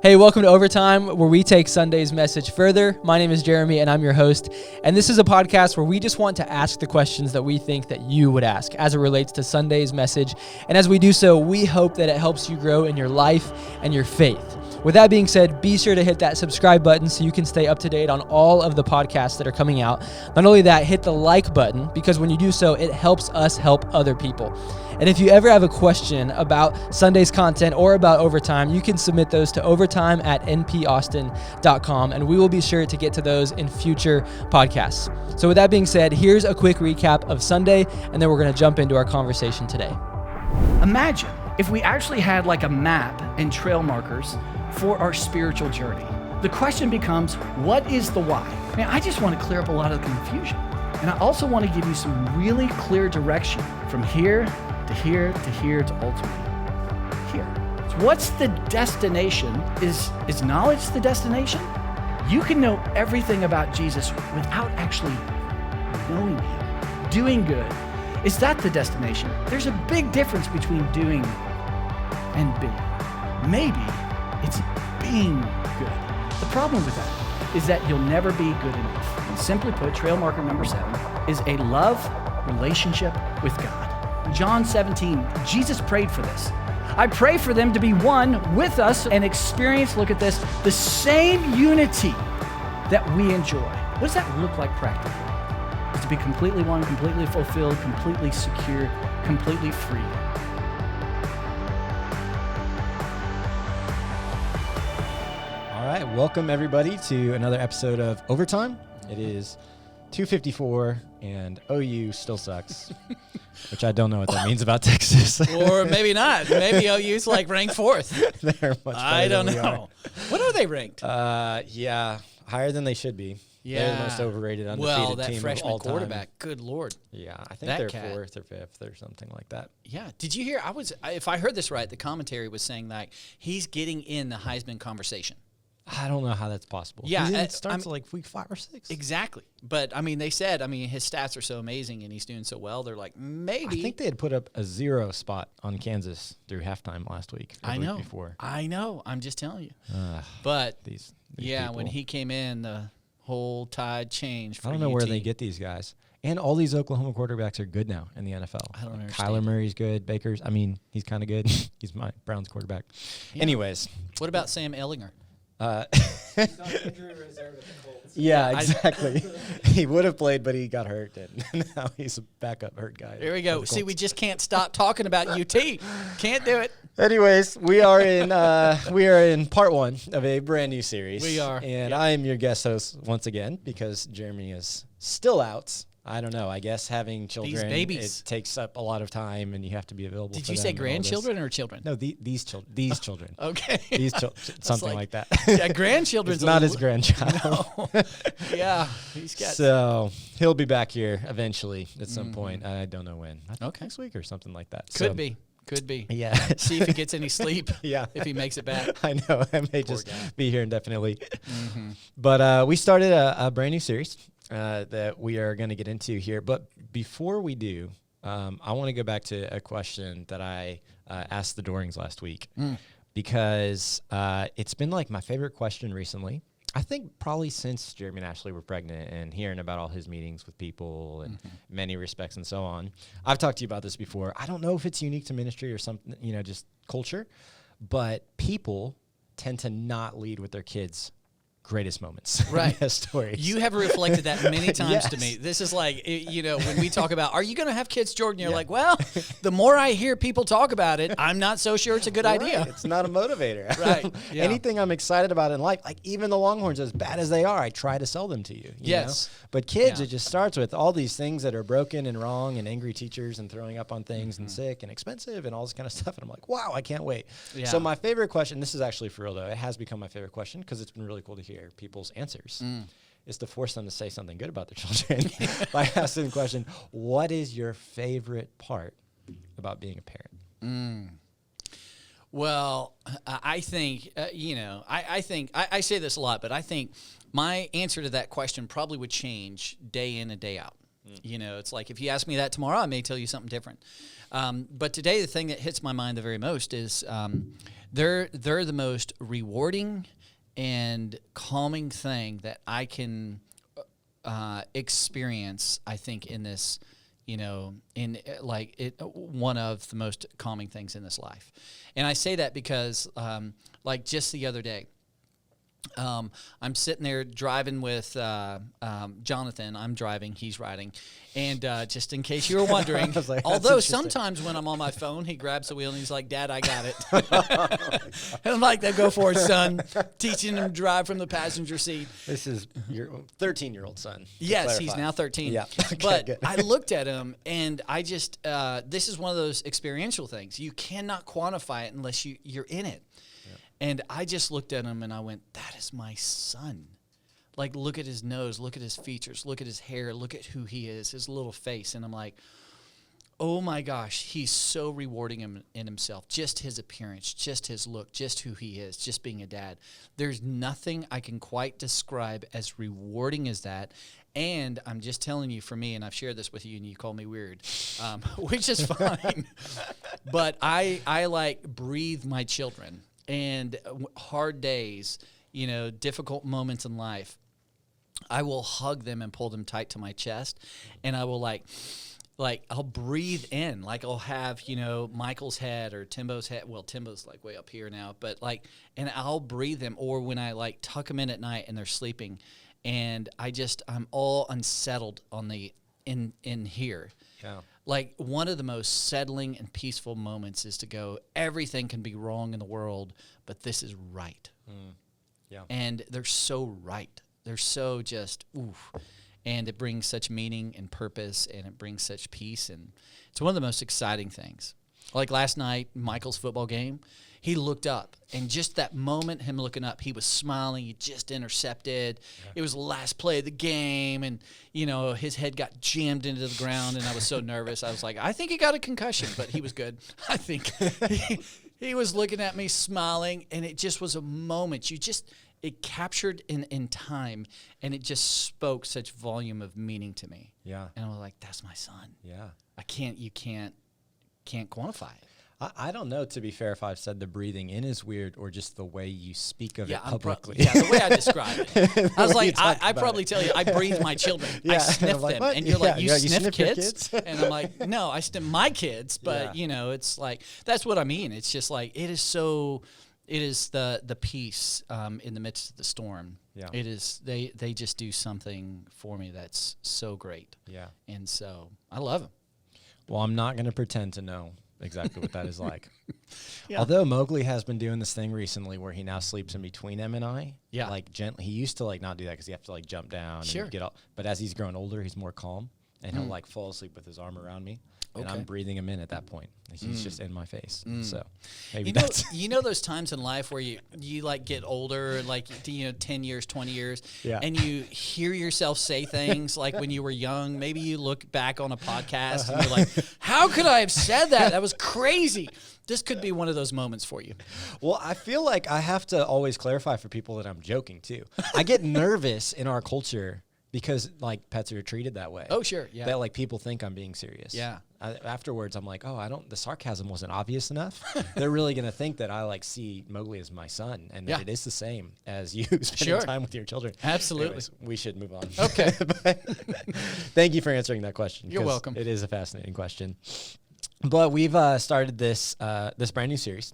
Hey, welcome to Overtime, where we take Sunday's message further. My name is Jeremy, and I'm your host. And this is a podcast where we just want to ask the questions that we think that you would ask as it relates to Sunday's message. And as we do so, we hope that it helps you grow in your life and your faith. With that being said, be sure to hit that subscribe button so you can stay up to date on all of the podcasts that are coming out. Not only that, hit the like button, because when you do so, it helps us help other people. And if you ever have a question about Sunday's content or about Overtime, you can submit those to overtime@npaustin.com, and we will be sure to get to those in future podcasts. So with that being said, here's a quick recap of Sunday, and then we're going to jump into our conversation today. Imagine if we actually had like a map and trail markers for our spiritual journey. The question becomes, what is the why? I just want to clear up a lot of the confusion. And I also want to give you some really clear direction from here to here to here to ultimately here. So what's the destination? Is knowledge the destination? You can know everything about Jesus without actually knowing him. Doing good. Is that the destination? There's a big difference between doing and being. Maybe it's being good. The problem with that is that you'll never be good enough. And simply put, trail marker number 7 is a love relationship with God. John 17, Jesus prayed for this. I pray for them to be one with us and experience, look at this, the same unity that we enjoy. What does that look like practically? It's to be completely one, completely fulfilled, completely secure, completely free. All right, welcome everybody to another episode of Overtime. It is 2:54 and OU still sucks, which I don't know what that means about Texas. Or maybe not. Maybe OU's like ranked 4th. They're much better I don't than we know. What are they ranked? Yeah, higher than they should be. Yeah. They're the most overrated, undefeated well, that team freshman of all time. quarterback. Good Lord. Yeah, I think That they're cat. 4th or 5th or something like that. Yeah. Did you hear? If I heard this right, the commentary was saying that he's getting in the Heisman conversation. I don't know how that's possible. Yeah, it starts like week 5 or 6. Exactly. But they said, his stats are so amazing and he's doing so well. They're like, maybe. I think they had put up a 0 spot on Kansas through halftime last week. I know. Week before. I know. I'm just telling you. But these people. when he came in, the whole tide changed for I don't know UT. where they get these guys. And all these Oklahoma quarterbacks are good now in the NFL. I don't understand. Kyler Murray's good. Baker's, he's kind of good. He's my Browns quarterback. Yeah. Anyways. What about Sam Ehlinger? Yeah, exactly. He would have played, but he got hurt, and now he's a backup hurt guy. Here we go. See, we just can't stop talking about UT. Can't do it. Anyways, we are in part 1 of a brand new series. We are, and I am your guest host once again because Jeremy is still out. I don't know. I guess having children, These babies. it takes up a lot of time, and you have to be available. Did for you them say and all this. grandchildren or children? No, these children. These children. Okay. These something like that. Yeah, grandchildren's It's not his grandchild. No. Yeah, he's got. So he'll be back here eventually at some point. I don't know when. I think Okay. next week or something like that. Could be. Yeah. See if he gets any sleep. Yeah. If he makes it back. I know. I may Poor just guy. be here indefinitely. But we started a brand new series that we are going to get into here. But before we do, I want to go back to a question that I asked the Dorings last week because it's been like my favorite question recently. I think probably since Jeremy and Ashley were pregnant and hearing about all his meetings with people and many respects and so on. I've talked to you about this before. I don't know if it's unique to ministry or something, just culture, but people tend to not lead with their kids' greatest moments. Right. in their stories. You have reflected that many times to Yes. me. This is like, when we talk about, are you going to have kids, Jordan? You're Yeah. like, well, the more I hear people talk about it, I'm not so sure it's a good Right. idea. It's not a motivator. Right. Yeah. Anything I'm excited about in life, like even the Longhorns, as bad as they are, I try to sell them to you. Yes. know? But kids, Yeah. it just starts with all these things that are broken and wrong and angry teachers and throwing up on things and sick and expensive and all this kind of stuff. And I'm like, wow, I can't wait. Yeah. So my favorite question, this is actually for real though, it has become my favorite question because it's been really cool to hear people's answers. Is to force them to say something good about their children by asking the question, what is your favorite part about being a parent? Well, I think, I say this a lot, but I think my answer to that question probably would change day in and day out. It's like if you ask me that tomorrow, I may tell you something different. But today, the thing that hits my mind the very most is they're the most rewarding and calming thing that I can experience, I think, in this, one of the most calming things in this life. And I say that because, just the other day, I'm sitting there driving with Jonathan. I'm driving, he's riding. And just in case you were wondering, like, although sometimes when I'm on my phone, he grabs the wheel and he's like, Dad, I got it. And I'm like, go for it, son. Teaching him to drive from the passenger seat. This is your 13-year-old son. Yes, he's now 13. Yeah. Okay, but good. I looked at him, and I just, this is one of those experiential things. You cannot quantify it unless you're in it. And I just looked at him and I went, that is my son. Like, look at his nose, look at his features, look at his hair, look at who he is, his little face. And I'm like, oh my gosh, he's so rewarding in himself. Just his appearance, just his look, just who he is, just being a dad. There's nothing I can quite describe as rewarding as that. And I'm just telling you, for me, and I've shared this with you, and you call me weird, which is fine. But I breathe my children. And hard days, difficult moments in life, I will hug them and pull them tight to my chest, and I will I'll breathe in, I'll have, Michael's head or Timbo's head. Well, Timbo's way up here now, but and I'll breathe them. Or when I tuck them in at night and they're sleeping, and I'm all unsettled on the in here. Yeah. One of the most settling and peaceful moments is to go, everything can be wrong in the world, but this is right. Yeah. And they're so right. They're so just, oof. And it brings such meaning and purpose, and it brings such peace. And it's one of the most exciting things. Last night, Michael's football game, he looked up, and just that moment, him looking up, he was smiling. He just intercepted. Yeah. It was the last play of the game, and, his head got jammed into the ground, and I was so nervous. I was like, I think he got a concussion, but he was good. I think he was looking at me smiling, and it just was a moment. It captured in time, and it just spoke such volume of meaning to me. Yeah. And I was like, that's my son. Yeah. You can't quantify it. I don't know, to be fair, if I've said the breathing in is weird or just the way you speak of it publicly. The way I describe it. I was like, I probably tell you, I breathe my children. Yeah. I sniff like, them. what? And you're like, you sniff kids? And I'm like, no, I sniff my kids. But, it's that's what I mean. It's just it is the peace in the midst of the storm. Yeah. It is, they just do something for me that's so great. Yeah. And so I love them. Well, I'm not going to pretend to know exactly what that is like. Yeah. Although Mowgli has been doing this thing recently where he now sleeps in between Em and I. Yeah. Gently. He used to not do that because you have to jump down and get all. But as he's grown older, he's more calm, and he'll fall asleep with his arm around me, and I'm breathing him in at that point. He's just in my face. So maybe that's those times in life where you get older, 10 years, 20 years, and you hear yourself say things when you were young. Maybe you look back on a podcast and you're like, how could I have said that? That was crazy. This could be one of those moments for you. Well, I feel like I have to always clarify for people that I'm joking too. I get nervous in our culture because pets are treated that way. Oh, sure. Yeah. That people think I'm being serious. Yeah. Afterwards, I'm like, the sarcasm wasn't obvious enough. They're really going to think that I see Mowgli as my son, and that it is the same as you spending time with your children. Absolutely. Anyways, we should move on. Okay. Thank you for answering that question. You're welcome. It is a fascinating question. But we've started this brand new series.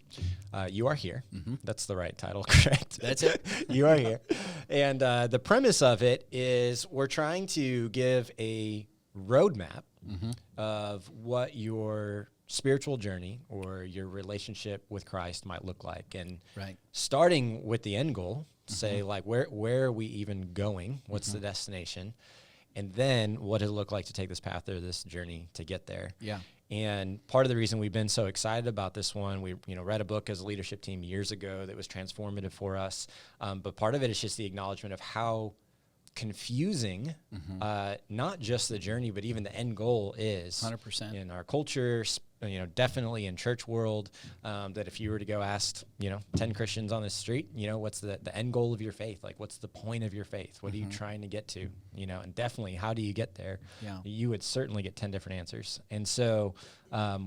You Are Here. Mm-hmm. That's the right title, correct? That's it. You Are Here. And the premise of it is we're trying to give a roadmap of what your spiritual journey or your relationship with Christ might look like. And starting with the end goal, say where are we even going? What's the destination? And then what does it look like to take this path or this journey to get there? Yeah. And part of the reason we've been so excited about this one, we read a book as a leadership team years ago that was transformative for us. But part of it is just the acknowledgement of how confusing, not just the journey, but even the end goal is 100% in our culture, definitely in church world, that if you were to go ask, 10 Christians on the street, what's the end goal of your faith? Like, what's the point of your faith? What are you trying to get to? And definitely, how do you get there? Yeah. You would certainly get 10 different answers. And so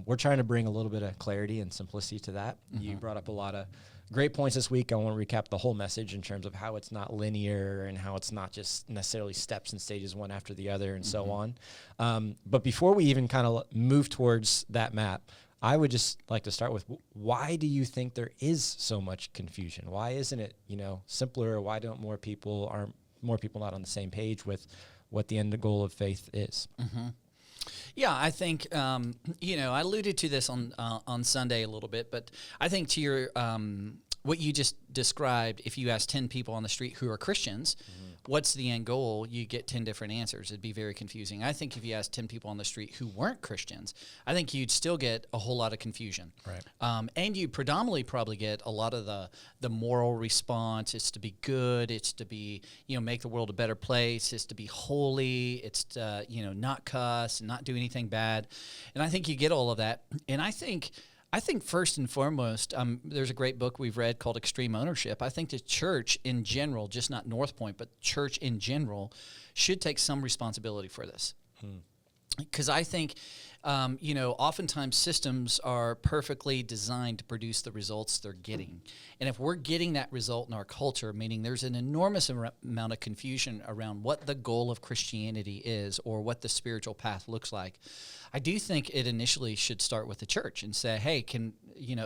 we're trying to bring a little bit of clarity and simplicity to that. You brought up a lot of great points this week. I want to recap the whole message in terms of how it's not linear and how it's not just necessarily steps and stages one after the other and so on. But before we even kind of move towards that map, I would just like to start with, why do you think there is so much confusion? Why isn't it, simpler? Why don't more people not on the same page with what the end goal of faith is? Yeah, I think I alluded to this on Sunday a little bit, but I think to your what you just described, if you ask 10 people on the street who are Christians, what's the end goal? You get 10 different answers. It'd be very confusing. I think if you ask 10 people on the street who weren't Christians, I think you'd still get a whole lot of confusion. Right. And you predominantly probably get a lot of the moral response. It's to be good. It's to be, make the world a better place. It's to be holy. It's to, not cuss and not do anything bad. And I think you get all of that. And I think first and foremost, there's a great book we've read called Extreme Ownership. I think the church in general, just not Northpoint, but church in general, should take some responsibility for this. Because I think, oftentimes systems are perfectly designed to produce the results they're getting. And if we're getting that result in our culture, meaning there's an enormous amount of confusion around what the goal of Christianity is or what the spiritual path looks like, I do think it initially should start with the church and say, hey,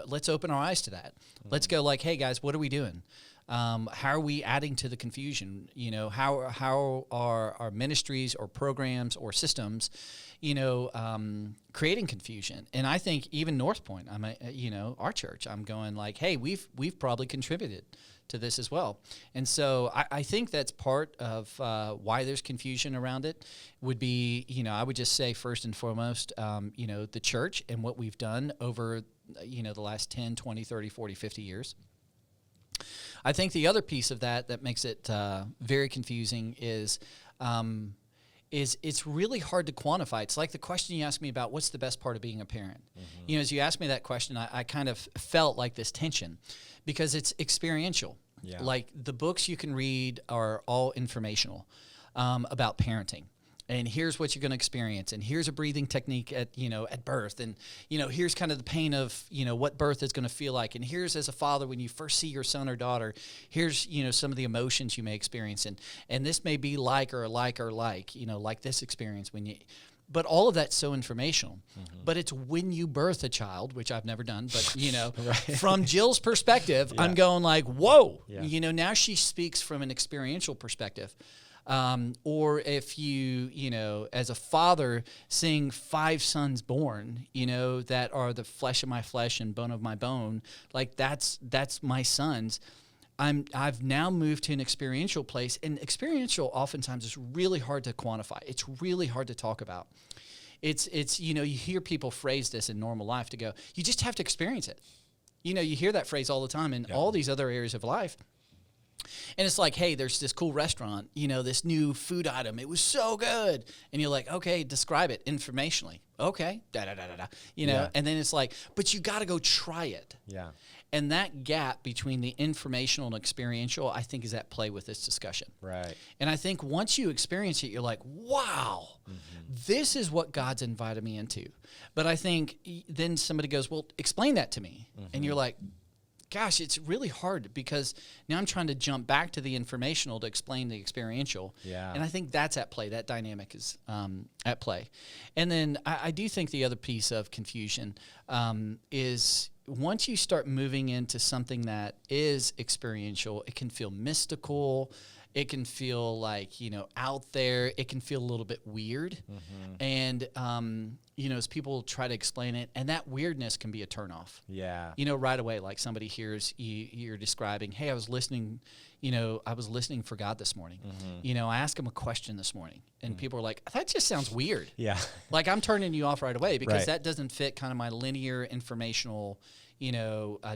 let's open our eyes to that. Let's go like, hey, guys, what are we doing? How are we adding to the confusion? How are our ministries or programs or systems, creating confusion? And I think even Northpoint, our church, I'm going like, hey, we've probably contributed to this as well. And so I think that's part of why there's confusion around it would be, I would just say first and foremost, the church and what we've done over, the last 10, 20, 30, 40, 50 years. I think the other piece of that makes it very confusing is it's really hard to quantify. It's like the question you asked me about what's the best part of being a parent. As you asked me that question, I kind of felt like this tension because it's experiential. Yeah. Like the books you can read are all informational about parenting. And here's what you're going to experience, and here's a breathing technique at birth, and here's kind of the pain of what birth is going to feel like, and here's as a father when you first see your son or daughter, here's some of the emotions you may experience, and this may be like this experience when you. But all of that's so informational. But it's when you birth a child, which I've never done, but Right. From Jill's perspective, I'm going like, whoa, Yeah. Now she speaks from an experiential perspective. Or if you, as a father, seeing 5 sons born, that are the flesh of my flesh and bone of my bone, like that's my sons. I've now moved to an experiential place, and experiential oftentimes is really hard to quantify. It's really hard to talk about. It's you hear people phrase this in normal life to go, you just have to experience it. You hear that phrase all the time in all these other areas of life. And it's like, hey, there's this cool restaurant, this new food item. It was so good. And you're like, okay, describe it informationally. Okay, and then it's like, but you got to go try it. Yeah. And that gap between the informational and experiential, I think, is at play with this discussion. Right. And I think once you experience it, you're like, wow, this is what God's invited me into. But I think then somebody goes, well, explain that to me. And you're like, gosh, it's really hard because now I'm trying to jump back to the informational to explain the experiential. Yeah. And I think that's at play. That dynamic is at play. And then I do think the other piece of confusion is once you start moving into something that is experiential, it can feel mystical. It can feel like, out there. It can feel a little bit weird. And, as people try to explain it, and that weirdness can be a turnoff. Yeah. Right away, like somebody hears you're describing, hey, I was listening for God this morning. I asked him a question this morning. And people are like, that just sounds weird. Yeah. Like I'm turning you off right away because Right. that doesn't fit kind of my linear informational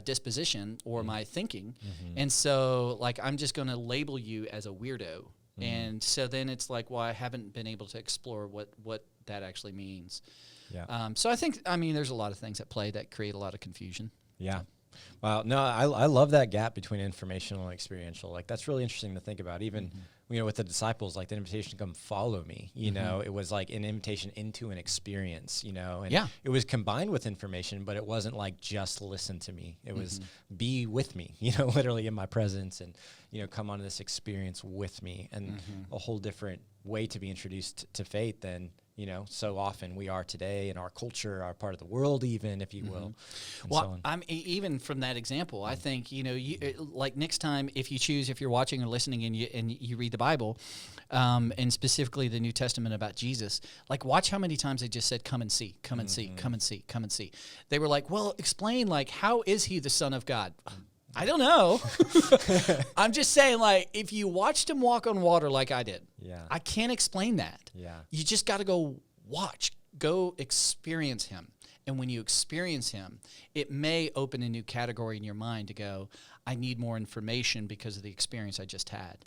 disposition or my thinking. And so like, I'm just going to label you as a weirdo. And so then it's like, well, I haven't been able to explore what that actually means. Yeah. So I think, there's a lot of things at play that create a lot of confusion. Yeah. Wow. No, I love that gap between informational and experiential. Like, that's really interesting to think about. Even, with the disciples, like the invitation to come follow me, it was like an invitation into an experience, and it was combined with information, but it wasn't like just listen to me. It was be with me, literally in my presence, and, come on this experience with me, and a whole different way to be introduced to faith than, so often we are today in our culture, our part of the world, even, if you will. Well, even from that example, I think, like next time, if you're watching or listening and you read the Bible, and specifically the New Testament about Jesus, like watch how many times they just said, come and see, come and see, come and see, come and see. They were like, well, explain, like, how is he the Son of God? I don't know. I'm just saying, like, if you watched him walk on water like I did, I can't explain that. Yeah. You just got to go go experience him. And when you experience him, it may open a new category in your mind to go, I need more information because of the experience I just had.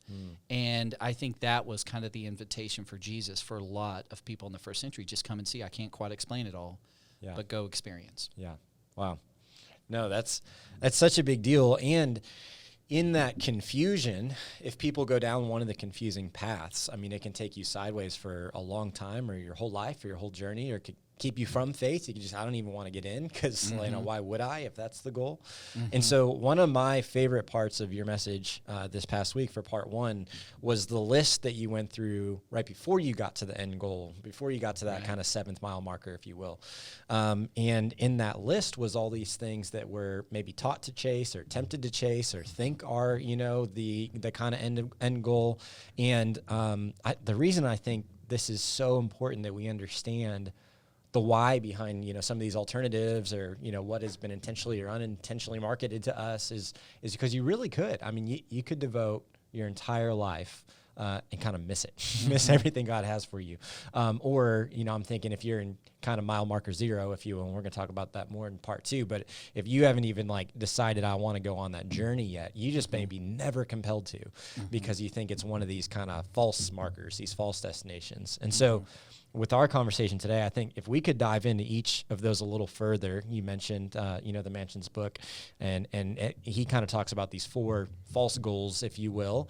And I think that was kind of the invitation for Jesus for a lot of people in the first century. Just come and see. I can't quite explain it all, but go experience. Yeah. Wow. No, that's such a big deal. And in that confusion, if people go down one of the confusing paths, it can take you sideways for a long time, or your whole life, or your whole journey, or it could keep you from faith. You can just, I don't even want to get in because, why would I if that's the goal? And so one of my favorite parts of your message this past week for part 1 was the list that you went through right before you got to the end goal, before you got to that kind of 7th mile marker, if you will. And in that list was all these things that we're maybe taught to chase or tempted to chase or think are, the kind of end goal. And the reason I think this is so important that we understand the why behind, some of these alternatives, or, what has been intentionally or unintentionally marketed to us is because you really could. You could devote your entire life and kind of miss it, miss everything God has for you. Or, I'm thinking if you're in kind of mile marker 0, if you will, and we're going to talk about that more in part 2, but if you haven't even decided I want to go on that journey yet, you just may be never compelled to because you think it's one of these kind of false markers, these false destinations. And so with our conversation today, I think if we could dive into each of those a little further. You mentioned, the Mansion's book, and he kind of talks about these 4 false goals, if you will,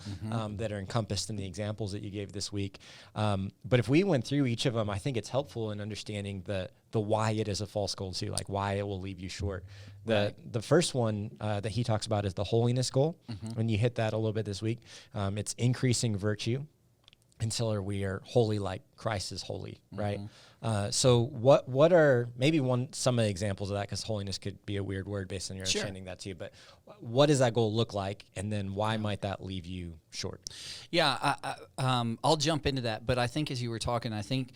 that are encompassed in the examples that you gave this week. But if we went through each of them, I think it's helpful in understanding the why it is a false goal too, like why it will leave you short. The first one that he talks about is the holiness goal. When you hit that a little bit this week, it's increasing virtue until we are holy like Christ is holy, right? So what are maybe some of the examples of that, because holiness could be a weird word based on your understanding that too, but what does that goal look like, and then why might that leave you short? Yeah, I'll jump into that, but I think as you were talking, I think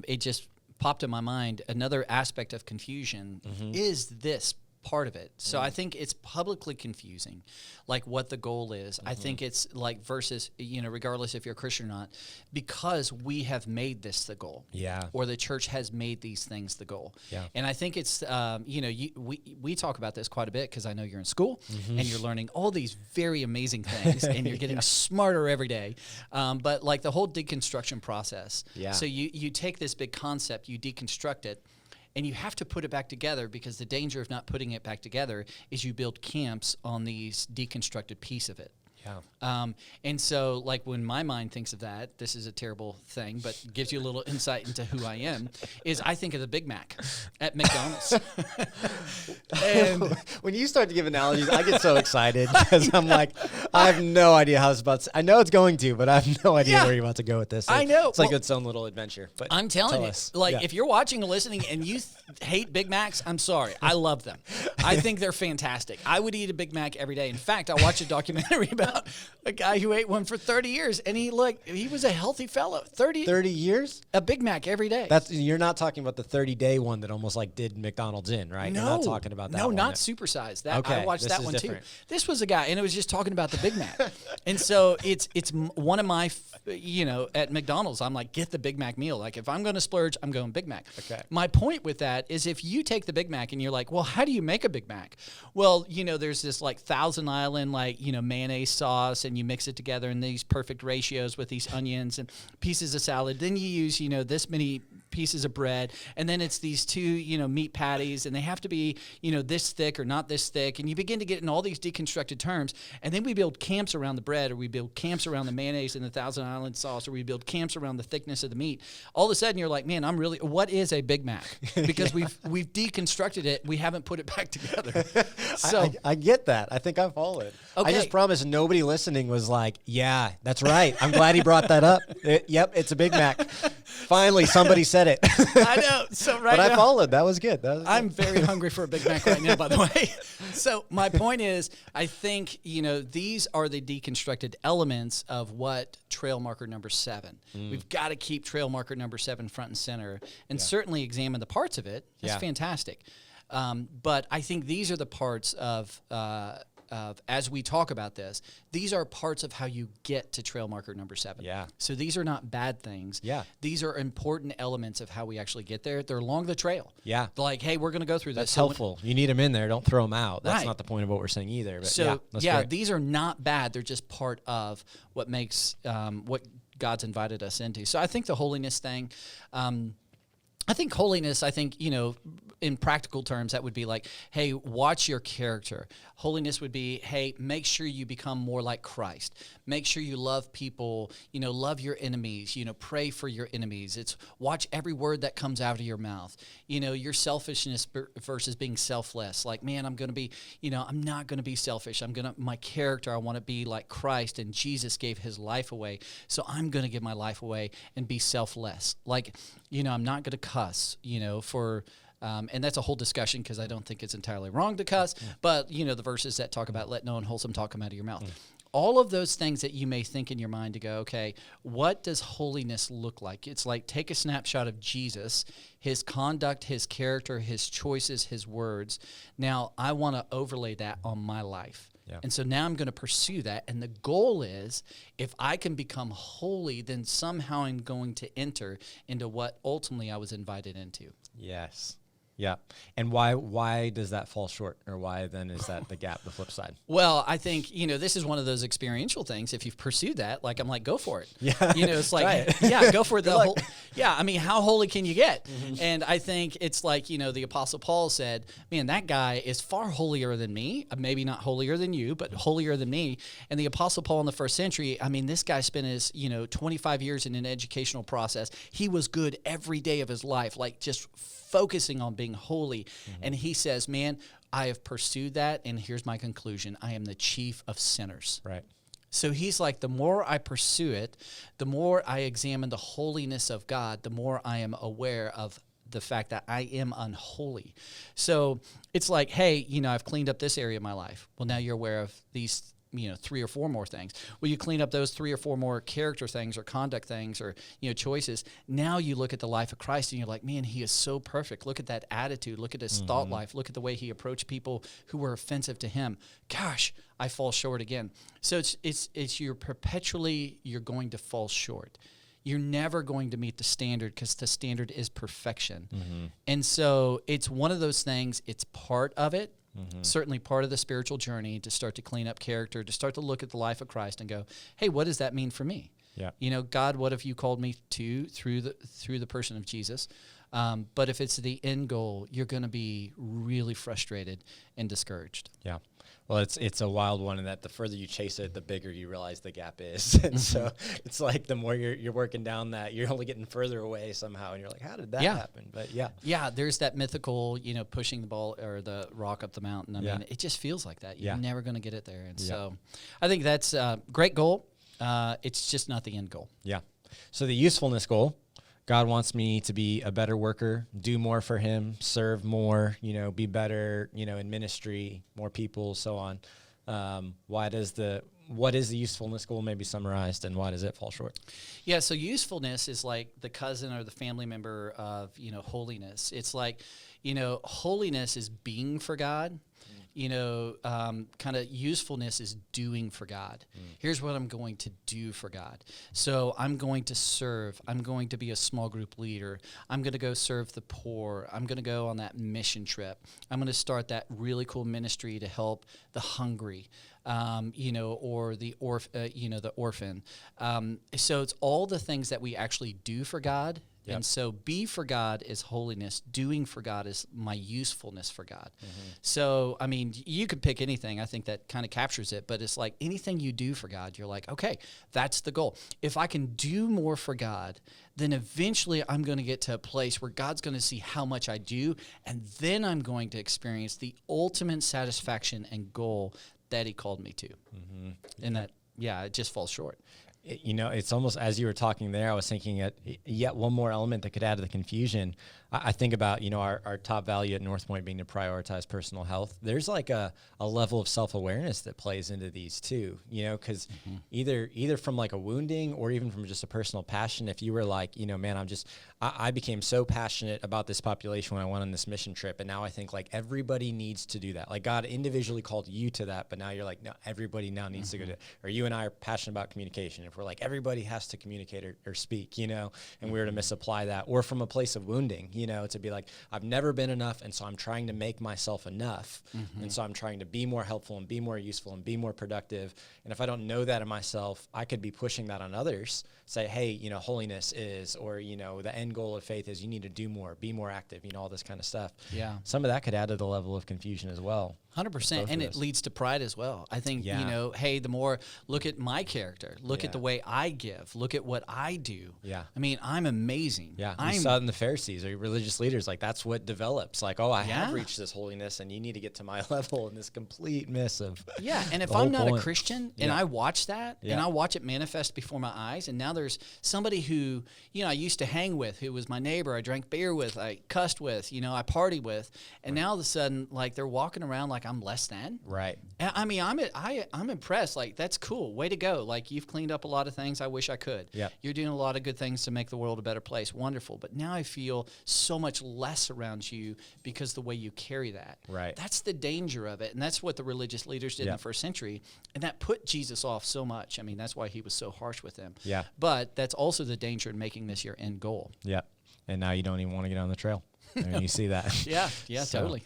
it just popped in my mind, another aspect of confusion is this part of it. So I think it's publicly confusing, like what the goal is. I think it's like versus, regardless if you're a Christian or not, because we have made this the goal. Yeah. Or the church has made these things the goal. Yeah. And I think it's, we talk about this quite a bit because I know you're in school and you're learning all these very amazing things and you're getting smarter every day. But like the whole deconstruction process. Yeah. So you take this big concept, you deconstruct it, and you have to put it back together, because the danger of not putting it back together is you build camps on these deconstructed piece of it. Yeah. And so, like, when my mind thinks of that, this is a terrible thing, but gives you a little insight into who I am, is I think of the Big Mac at McDonald's. And when you start to give analogies, I get so excited because I'm like, I have no idea how it's about to, I know it's going to, but I have no idea where you're about to go with this. I know. It's like its own little adventure. But I'm telling you, like, if you're watching or listening and you hate Big Macs, I'm sorry. I love them. I think they're fantastic. I would eat a Big Mac every day. In fact, I watched a documentary about a guy who ate one for 30 years, and he was a healthy fellow. 30 years? A Big Mac every day. You're not talking about the 30-day one that almost like did McDonald's in, right? No. You're not talking about that one. No, not supersized. That okay, I watched that one different. too. This was a guy, and it was just talking about the Big Mac. And so it's one of my, at McDonald's, I'm like, get the Big Mac meal. Like, if I'm going to splurge, I'm going Big Mac. Okay. My point with that is, if you take the Big Mac and you're like, well, how do you make a Big Mac? Well, there's this like Thousand Island, mayonnaise sauce, and you mix it together in these perfect ratios with these onions and pieces of salad. Then you use, this many pieces of bread, and then it's these 2, meat patties, and they have to be, this thick or not this thick, and you begin to get in all these deconstructed terms, and then we build camps around the bread, or we build camps around the mayonnaise and the Thousand Island sauce, or we build camps around the thickness of the meat. All of a sudden, you're like, man, what is a Big Mac? Because we've deconstructed it, we haven't put it back together. So I get that. I think I follow it. Okay. I just promise nobody listening was like, yeah, that's right. I'm glad he brought that up. Yep, it's a Big Mac. Finally, somebody said it. I know. So right but now, I followed. That was good. I'm very hungry for a Big Mac right now, by the way. So my point is, I think, these are the deconstructed elements of what trail marker number 7. We've got to keep trail marker number 7 front and center, and certainly examine the parts of it. That's fantastic. But I think these are the parts of as we talk about this, these are parts of how you get to trail marker number 7. Yeah. So these are not bad things. Yeah. These are important elements of how we actually get there. They're along the trail. Yeah. They're like, hey, we're going to go through this. That's helpful. You need them in there. Don't throw them out. That's Right. not the point of what we're saying either. But So that's great. these are not bad. They're just part of what makes what God's invited us into. So I think the holiness thing, in practical terms, that would be like, hey, watch your character. Holiness would be, hey, make sure you become more like Christ. Make sure you love people, love your enemies, pray for your enemies. It's watch every word that comes out of your mouth. Your selfishness versus being selfless. Like, man, I'm going to be, I'm not going to be selfish. My character, I want to be like Christ, and Jesus gave his life away. So I'm going to give my life away and be selfless. Like, I'm not going to cuss, and that's a whole discussion because I don't think it's entirely wrong to cuss, but, the verses that talk about let no unwholesome talk come out of your mouth. All of those things that you may think in your mind to go, okay, what does holiness look like? It's like take a snapshot of Jesus, his conduct, his character, his choices, his words. Now, I want to overlay that on my life. Yeah. And so now I'm going to pursue that. And the goal is, if I can become holy, then somehow I'm going to enter into what ultimately I was invited into. Yes. Yeah. And why does that fall short? Or why then is that the gap, the flip side? Well, I think, this is one of those experiential things. If you've pursued that, like, I'm like, go for it. Yeah. It's like, go for the whole, how holy can you get? Mm-hmm. And I think it's like, the Apostle Paul said, man, that guy is far holier than me. Maybe not holier than you, but holier than me. And the Apostle Paul in the first century, this guy spent his, 25 years in an educational process. He was good every day of his life, like just focusing on being holy. Mm-hmm. And he says, man, I have pursued that, and here's my conclusion. I am the chief of sinners. Right. So he's like, the more I pursue it, the more I examine the holiness of God, the more I am aware of the fact that I am unholy. So it's like, hey, I've cleaned up this area of my life. Well, now you're aware of these 3 or 4 more things. Well, you clean up those 3 or 4 more character things or conduct things or, choices. Now you look at the life of Christ and you're like, man, he is so perfect. Look at that attitude. Look at his thought life. Look at the way he approached people who were offensive to him. Gosh, I fall short again. So it's you're going to fall short. You're never going to meet the standard because the standard is perfection. Mm-hmm. And so it's one of those things. It's part of it. Mm-hmm. Certainly part of the spiritual journey to start to clean up character, to start to look at the life of Christ and go, hey, what does that mean for me? Yeah. God, what have you called me to through the person of Jesus? But if it's the end goal, you're going to be really frustrated and discouraged. Yeah. Well, it's a wild one in that the further you chase it, the bigger you realize the gap is. And so it's like the more you're working down that, you're only getting further away somehow. And you're like, how did that happen? But yeah. Yeah, there's that mythical, pushing the ball or the rock up the mountain. I mean, it just feels like that. You're never going to get it there. And so I think that's a great goal. It's just not the end goal. Yeah. So the usefulness goal, God wants me to be a better worker, do more for him, serve more, be better, in ministry, more people, so on. What is the usefulness goal, maybe summarized, and why does it fall short? Yeah, so usefulness is like the cousin or the family member of, holiness. It's like, holiness is being for God. Kind of usefulness is doing for God. Here's what I'm going to do for God. So I'm going to serve. I'm going to be a small group leader. I'm going to go serve the poor. I'm going to go on that mission trip. I'm going to start that really cool ministry to help the hungry, or the orphan. So it's all the things that we actually do for God Yep. And so be for God is holiness. Doing for God is my usefulness for God. So, I mean, you could pick anything. I think that kind of captures it. But it's like anything you do for God, you're like, okay, that's the goal. If I can do more for God, then eventually I'm going to get to a place where God's going to see how much I do. And then I'm going to experience the ultimate satisfaction and goal that he called me to. And that, it just falls short. You know, it's almost, as you were talking there, I was thinking yet one more element that could add to the confusion. I think about, you know, our top value at Northpoint being to prioritize personal health. There's like a level of self-awareness that plays into these too, you know, because either from like a wounding or even from just a personal passion, if you were like, you know, man, I became so passionate about this population when I went on this mission trip. And now I think like everybody needs to do that. Like God individually called you to that, but now you're like, no, everybody now needs to go to it. Or you and I are passionate about communication. If we're like, everybody has to communicate or speak, you know, and we were to misapply that, or from a place of wounding, you know, to be like, I've never been enough. And so I'm trying to make myself enough. And so I'm trying to be more helpful and be more useful and be more productive. And if I don't know that in myself, I could be pushing that on others, say, hey, you know, holiness is, or, you know, the end goal of faith is you need to do more, be more active, you know, all this kind of stuff. Yeah. Some of that could add to the level of confusion as well. 100%. And it leads to pride as well. I think, you know, hey, the more look at my character, look at the way I give, look at what I do. Yeah. I mean, I'm amazing. Yeah. We saw it in the Pharisees or religious leaders. Like that's what develops. Like, oh, I have reached this holiness and you need to get to my level, and this complete miss of. Yeah. And if I'm not a Christian and I watch that and I watch it manifest before my eyes, and now there's somebody who, you know, I used to hang with, who was my neighbor, I drank beer with, I cussed with, you know, I partied with, and now all of a sudden, like they're walking around like I'm less than. Right. And I mean, I'm impressed. Like, that's cool. Way to go. Like, you've cleaned up a lot of things I wish I could. Yep. You're doing a lot of good things to make the world a better place. Wonderful. But now I feel so much less around you because the way you carry that. Right. That's the danger of it. And that's what the religious leaders did in the first century. And that put Jesus off so much. I mean, that's why he was so harsh with them. Yeah. But that's also the danger in making this your end goal. Yeah. And now you don't even want to get on the trail. I mean, you see that. Yeah, totally.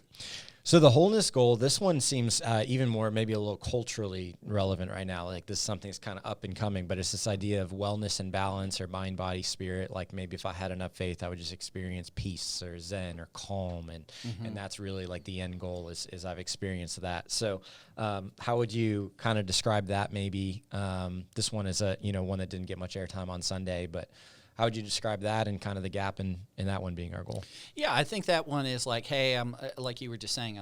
So the wholeness goal, this one seems even more maybe a little culturally relevant right now. Like this is something that's kind of up and coming, but it's this idea of wellness and balance, or mind, body, spirit. Like maybe if I had enough faith, I would just experience peace or zen or calm. And that's really like the end goal is I've experienced that. So how would you kind of describe that maybe? This one is one that didn't get much airtime on Sunday, but how would you describe that and kind of the gap in that one being our goal? Yeah, I think that one is like, hey, I'm like you were just saying,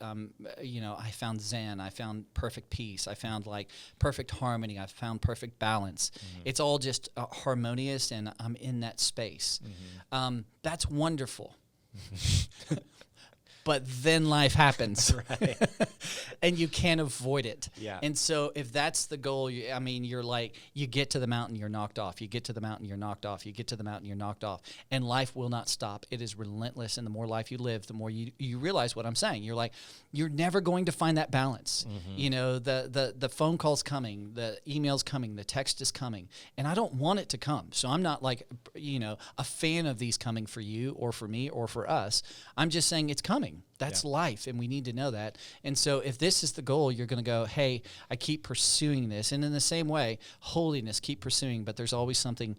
I found Zen, I found perfect peace, I found like perfect harmony, I found perfect balance. It's all just harmonious, and I'm in that space. That's wonderful. But then life happens, Right. and you can't avoid it. Yeah. And so if that's the goal, you're like, you get to the mountain, you're knocked off. You get to the mountain, you're knocked off. You get to the mountain, you're knocked off. And life will not stop. It is relentless. And the more life you live, the more you realize what I'm saying. You're like, you're never going to find that balance. You know, the phone call's coming, the email's coming, the text is coming. And I don't want it to come. So I'm not like, a fan of these coming for you or for me or for us. I'm just saying it's coming. That's life, and we need to know that. And so if this is the goal, you're going to go, hey, I keep pursuing this. And in the same way, holiness, keep pursuing, but there's always something,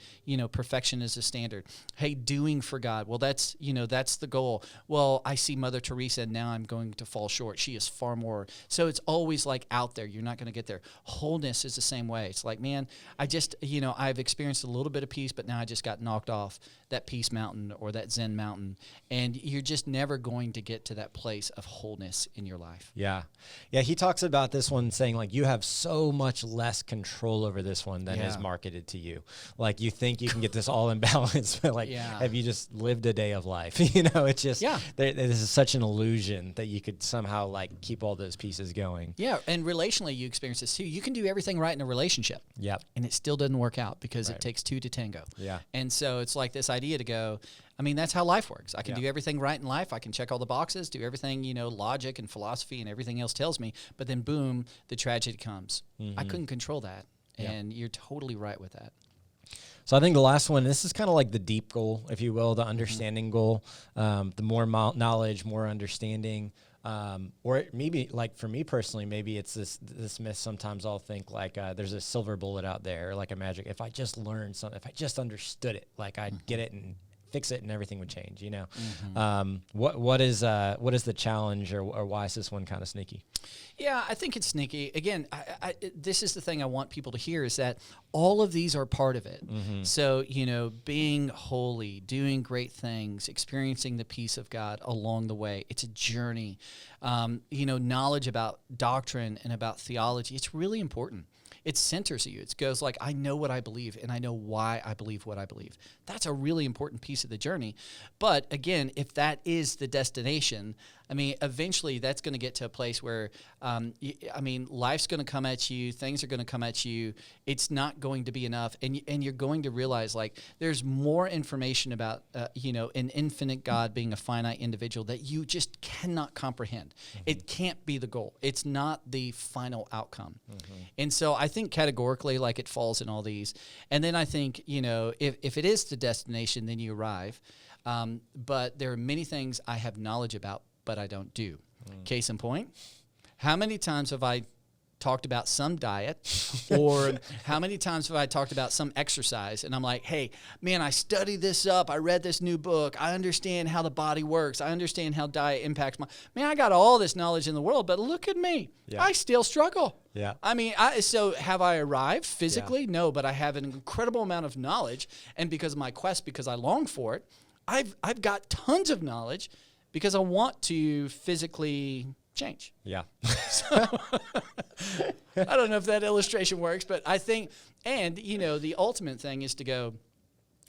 perfection is a standard. Hey, doing for God. Well, that's the goal. Well, I see Mother Teresa, and now I'm going to fall short. She is far more. So it's always like out there. You're not going to get there. Wholeness is the same way. It's like, man, I just, I've experienced a little bit of peace, but now I just got knocked off that peace mountain or that Zen mountain. And you're just never going to get to that place of wholeness in your life. Yeah. He talks about this one saying like you have so much less control over this one than is marketed to you. Like you think you can get this all in balance, but like have you just lived a day of life? It's just this is such an illusion that you could somehow like keep all those pieces going. Yeah, and relationally you experience this too. You can do everything right in a relationship. Yep. And it still doesn't work out because it takes two to tango. Yeah. And so it's like this idea to go, that's how life works. I can do everything right in life. I can check all the boxes, do everything, logic and philosophy and everything else tells me. But then, boom, the tragedy comes. I couldn't control that. And you're totally right with that. So I think the last one, this is kind of like the deep goal, if you will, the understanding goal. The more knowledge, more understanding. Or maybe like for me personally, maybe it's this myth. Sometimes I'll think like there's a silver bullet out there, or like a magic. If I just learned something, if I just understood it, like I'd get it and fix it and everything would change, you know? What is the challenge, or why is this one kind of sneaky? Yeah, I think it's sneaky. Again, this is the thing I want people to hear, is that all of these are part of it. So, you know, being holy, doing great things, experiencing the peace of God along the way. It's a journey. You know, knowledge about doctrine and about theology, it's really important. It centers you. It goes like, I know what I believe, and I know why I believe what I believe. That's a really important piece of the journey. But again, if that is the destination, I mean, eventually that's going to get to a place where, life's going to come at you. Things are going to come at you. It's not going to be enough. And you're going to realize, like, there's more information about, an infinite God being a finite individual that you just cannot comprehend. It can't be the goal. It's not the final outcome. And so I think categorically, like, it falls in all these. And then I think, you know, if it is the destination, then you arrive. But there are many things I have knowledge about, but I don't do. Case in point, how many times have I talked about some diet, or how many times have I talked about some exercise, and I'm like, hey, man, I studied this up. I read this new book. I understand how the body works. I understand how diet impacts I got all this knowledge in the world, but look at me. Yeah. I still struggle. Yeah. I mean, so have I arrived physically? Yeah. No, but I have an incredible amount of knowledge, and because of my quest, because I long for it, I've got tons of knowledge because I want to physically change. Yeah. So, I don't know if that illustration works, but I think, and, you know, the ultimate thing is to go,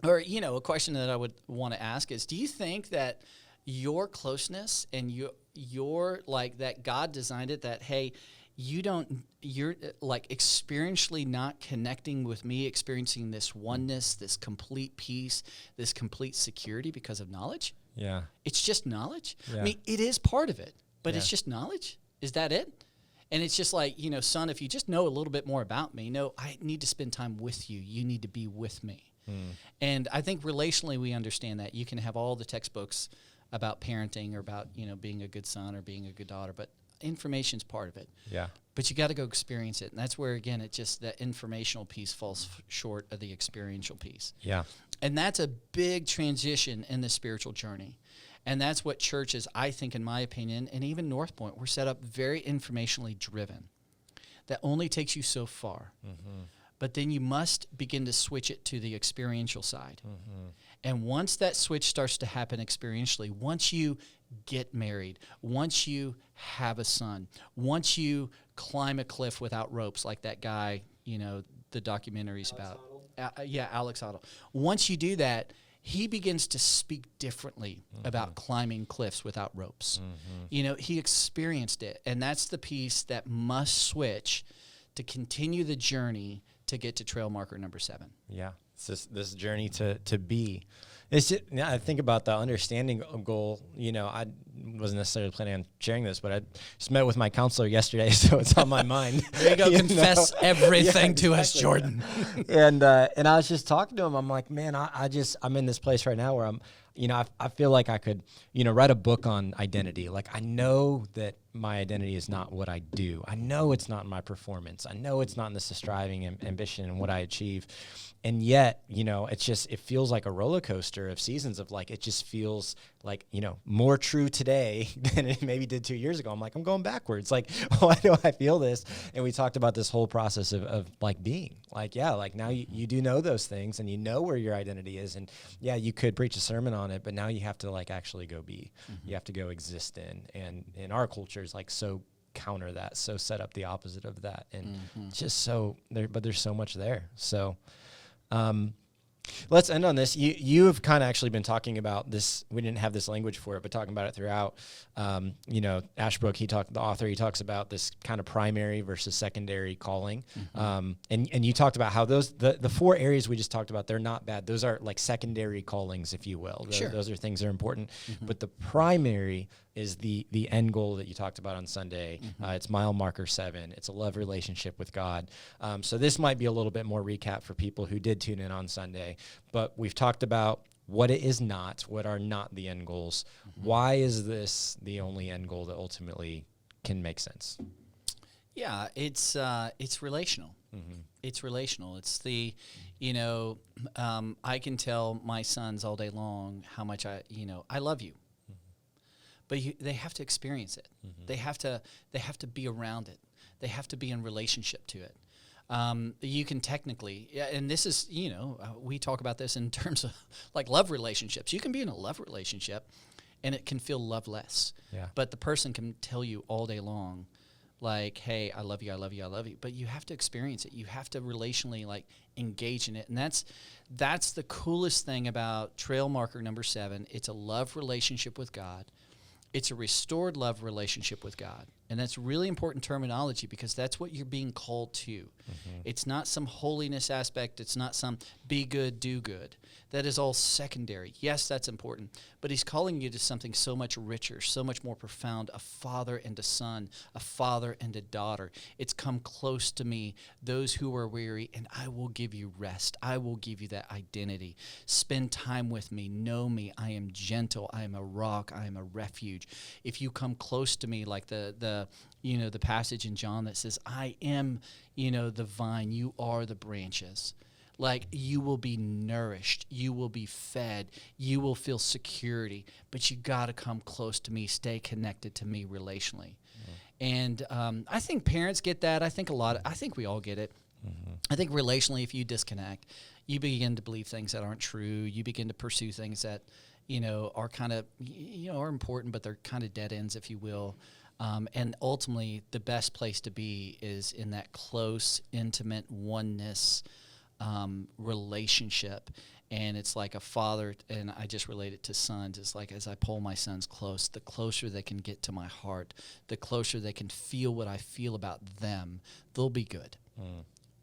or, you know, a question that I would want to ask is, do you think that your closeness and your like, that God designed it, that, hey, you're like experientially not connecting with me, experiencing this oneness, this complete peace, this complete security because of knowledge? Yeah. It's just knowledge. Yeah. I mean, it is part of it, but it's just knowledge. Is that it? And it's just like, you know, son, if you just know a little bit more about me, no, I need to spend time with you. You need to be with me. And I think relationally we understand that. You can have all the textbooks about parenting or about, you know, being a good son or being a good daughter, but information's part of it. Yeah. But you got to go experience it. And that's where, again, it just, that informational piece falls short of the experiential piece. Yeah. And that's a big transition in the spiritual journey. And that's what churches, I think, in my opinion, and even Northpoint, we're set up very informationally driven. That only takes you so far. But then you must begin to switch it to the experiential side. And once that switch starts to happen experientially, once you get married, once you have a son, once you climb a cliff without ropes, like that guy, you know, the documentary's about. Alex Otto. Once you do that, he begins to speak differently about climbing cliffs without ropes. You know, he experienced it, and that's the piece that must switch to continue the journey to get to trail marker number 7. Yeah, it's this journey to be. It's just, I think about the understanding goal. You know, I wasn't necessarily planning on sharing this, but I just met with my counselor yesterday, so it's on my mind. There you go. Confess everything to us, Jordan. And I was just talking to him. I'm like, man, I'm in this place right now where I'm, you know, I feel like I could, you know, write a book on identity. Like, I know that my identity is not what I do. I know it's not in my performance. I know it's not in this striving and ambition and what I achieve. And yet, you know, it feels like a roller coaster of seasons of, like, it just feels like, you know, more true today than it maybe did 2 years ago. I'm like, I'm going backwards. Like, why do I feel this? And we talked about this whole process of like being like, yeah, like now you do know those things and you know where your identity is. And yeah, you could preach a sermon on it, but now you have to, like, actually go be. You have to go exist in. And in our culture is, like, so counter that, so set up the opposite of that. And it's just so there, but there's so much there. So, let's end on this. You have kind of actually been talking about this. We didn't have this language for it, but talking about it throughout. You know, Ashbrook, the author, he talks about this kind of primary versus secondary calling. And you talked about how those, the 4 areas we just talked about, they're not bad. Those are like secondary callings, if you will. Those are things that are important. But the primary is the end goal that you talked about on Sunday. It's mile marker 7. It's a love relationship with God. So this might be a little bit more recap for people who did tune in on Sunday. But we've talked about what it is not, what are not the end goals. Why is this the only end goal that ultimately can make sense? Yeah, it's relational. It's relational. It's the, I can tell my sons all day long how much I love you, but they have to experience it. They have to be around it. They have to be in relationship to it. You can technically, and this is, we talk about this in terms of like love relationships. You can be in a love relationship, and it can feel loveless. Yeah. But the person can tell you all day long, like, hey, I love you, I love you, I love you. But you have to experience it. You have to relationally like engage in it. And that's the coolest thing about trail marker number 7. It's a love relationship with God. It's a restored love relationship with God. And that's really important terminology because that's what you're being called to. It's not some holiness aspect. It's not some be good, do good. That is all secondary. Yes, that's important. But he's calling you to something so much richer, so much more profound, a father and a son, a father and a daughter. It's come close to me, those who are weary, and I will give you rest. I will give you that identity. Spend time with me. Know me. I am gentle. I am a rock. I am a refuge. If you come close to me, like the passage in John that says, I am, the vine, you are the branches. Like, you will be nourished, you will be fed, you will feel security, but you got to come close to me, stay connected to me relationally. And I think parents get that. I think we all get it. I think relationally, if you disconnect, you begin to believe things that aren't true. You begin to pursue things that, are kind of, are important, but they're kind of dead ends, if you will. And ultimately, the best place to be is in that close, intimate oneness relationship. And it's like a father, and I just relate it to sons. It's like as I pull my sons close, the closer they can get to my heart, the closer they can feel what I feel about them, they'll be good.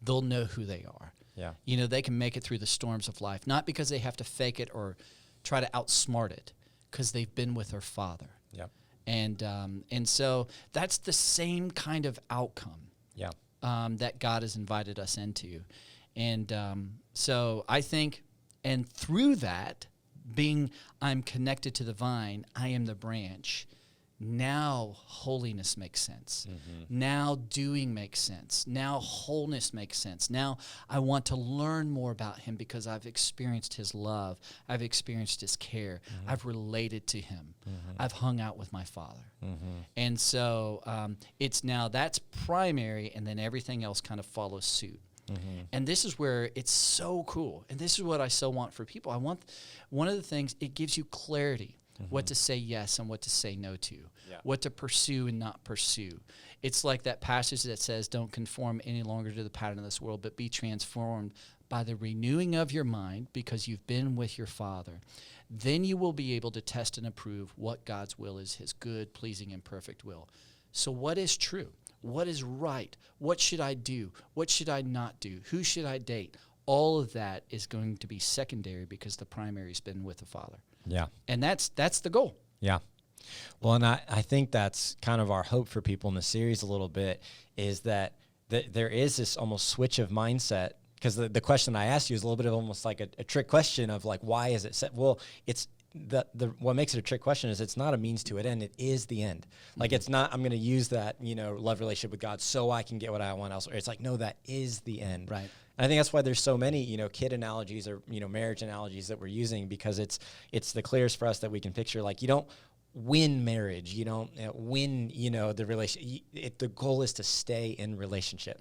They'll know who they are. Yeah. They can make it through the storms of life, not because they have to fake it or try to outsmart it, because they've been with their father. Yeah. And so that's the same kind of outcome that God has invited us into. And so I think, and through that, I'm connected to the vine, I am the branch. Now holiness makes sense. Now doing makes sense. Now wholeness makes sense. Now I want to learn more about him because I've experienced his love. I've experienced his care. I've related to him. I've hung out with my father. And so that's primary, and then everything else kind of follows suit. And this is where it's so cool. And this is what I so want for people. I want, one of the things, it gives you clarity. What to say yes and what to say no to, what to pursue and not pursue. It's like that passage that says, don't conform any longer to the pattern of this world, but be transformed by the renewing of your mind, because you've been with your Father. Then you will be able to test and approve what God's will is, his good, pleasing, and perfect will. So what is true? What is right? What should I do? What should I not do? Who should I date? All of that is going to be secondary because the primary's been with the Father. Yeah. And that's the goal. Yeah. Well, and I think that's kind of our hope for people in the series a little bit, is that there is this almost switch of mindset, because the question I asked you is a little bit of almost like a trick question of like, why is it set? Well, it's what makes it a trick question is it's not a means to an end. It is the end. Like, it's not, I'm going to use that, love relationship with God so I can get what I want elsewhere. It's like, no, that is the end. Right. And I think that's why there's so many, kid analogies or, marriage analogies that we're using, because it's the clearest for us that we can picture. Like, you don't win marriage. You don't win, the relationship. The goal is to stay in relationship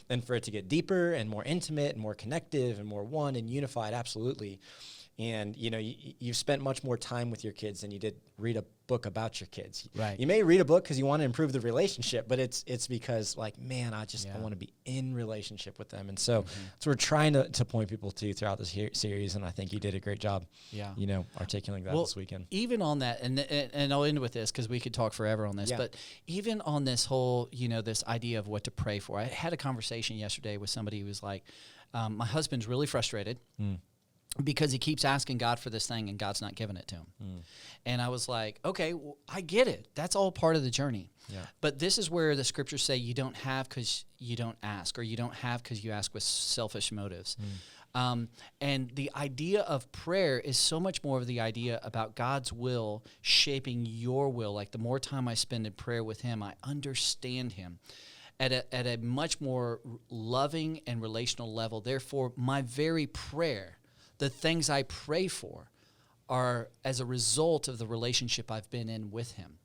and for it to get deeper and more intimate and more connective and more one and unified. Absolutely. And, you've spent much more time with your kids than you did read a book about your kids. Right. You may read a book because you want to improve the relationship, but it's because, like, man, I want to be in relationship with them. And so that's what we're trying to point people to throughout this series, and I think you did a great job, articulating that this weekend. Even on that, and I'll end with this because we could talk forever on this, but even on this whole, this idea of what to pray for. I had a conversation yesterday with somebody who was like, my husband's really frustrated. Because he keeps asking God for this thing and God's not giving it to him. And I was like, okay, well, I get it. That's all part of the journey. Yeah. But this is where the scriptures say you don't have because you don't ask, or you don't have because you ask with selfish motives. And the idea of prayer is so much more of the idea about God's will shaping your will. Like, the more time I spend in prayer with him, I understand him. at a much more loving and relational level. Therefore, my very prayer, the things I pray for, are as a result of the relationship I've been in with him.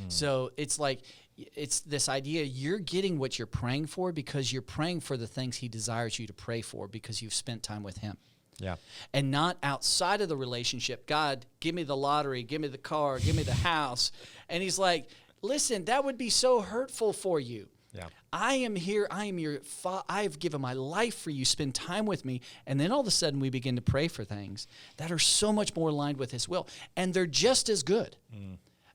So it's like, it's this idea, you're getting what you're praying for because you're praying for the things he desires you to pray for because you've spent time with him. Yeah. And not outside of the relationship. God, give me the lottery, give me the car, give me the house. And he's like, listen, that would be so hurtful for you. Yeah. I am here. I am your I've given my life for you. Spend time with me. And then all of a sudden we begin to pray for things that are so much more aligned with his will. And they're just as good.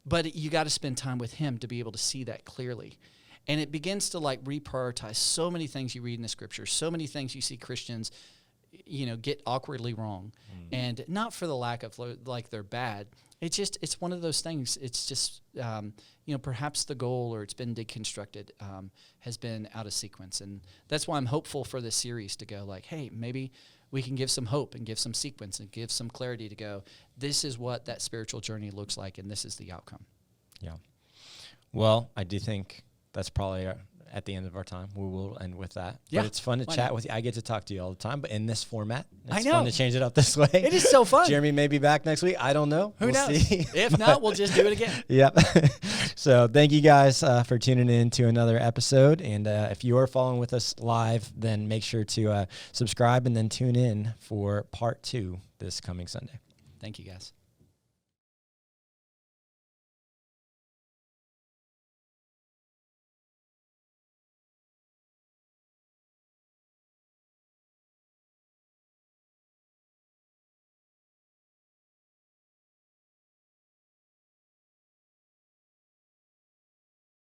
But you got to spend time with him to be able to see that clearly. And it begins to like reprioritize so many things you read in the scripture, so many things you see Christians, get awkwardly wrong. And not for the lack of like they're bad. It's one of those things. It's just, perhaps the goal, or it's been deconstructed, has been out of sequence. And that's why I'm hopeful for this series to go like, hey, maybe we can give some hope and give some sequence and give some clarity to go, this is what that spiritual journey looks like, and this is the outcome. Yeah. Well, I do think that's probably at the end of our time. We will end with that. Yeah. But it's fun to chat with you. I get to talk to you all the time, but in this format, it's I know. fun to change it up this way. It is so fun. Jeremy may be back next week. I don't know. Who We'll knows? see. If not, we'll just do it again. Yep. So thank you guys for tuning in to another episode. And if you are following with us live, then make sure to subscribe and then tune in for part 2 this coming Sunday. Thank you, guys.